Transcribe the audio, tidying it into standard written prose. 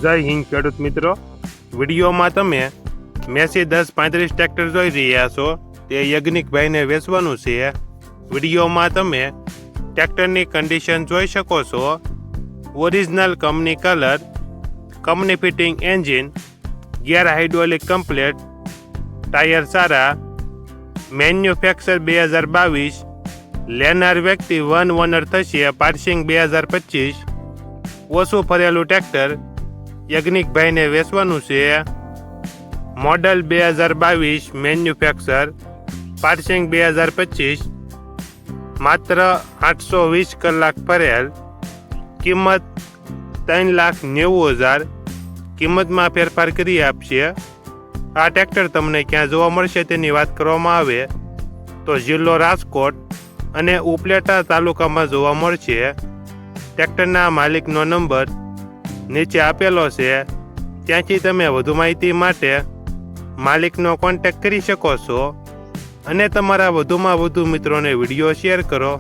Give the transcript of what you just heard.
જય હિન્દ ખેડૂત મિત્રો, વિડીયોમાં તમે મેસી 1035 ટ્રેક્ટર જોઈ રહ્યા છો. તે યજ્ઞિકભાઈને વેચવાનું છે. વિડીયોમાં તમે ટ્રેક્ટરની કન્ડિશન જોઈ શકો છો. Original company colour, company fitting engine, gear hydraulic complete, tyre સારા, મેન્યુફેક્ચર 2022, લેનાર વ્યક્તિ વન ઓનર થશે. પાર્સિંગ 2025, ઓછું ફરેલું ટ્રેક્ટર યજ્ઞિકભાઈને વેચવાનું છે. મોડલ 2022, મેન્યુફેક્ચર, પાર્સિંગ 2025, માત્ર 820 કલાક ફરેલ. કિંમત 3,90,000. કિંમતમાં ફેરફાર કરી આપશે. આ ટ્રેક્ટર તમને ક્યાં જોવા મળશે તેની વાત કરવામાં આવે તો જિલ્લો રાજકોટ અને ઉપલેટા તાલુકામાં જોવા મળશે. ટ્રેક્ટરના માલિકનો નંબર નીચે આપેલો છે. ત્યાંથી તમે વધુ માહિતી માટે માલિકનો કોન્ટેક્ટ કરી શકો છો અને તમારા વધુમાં વધુ મિત્રોને વિડીયો શેર કરો.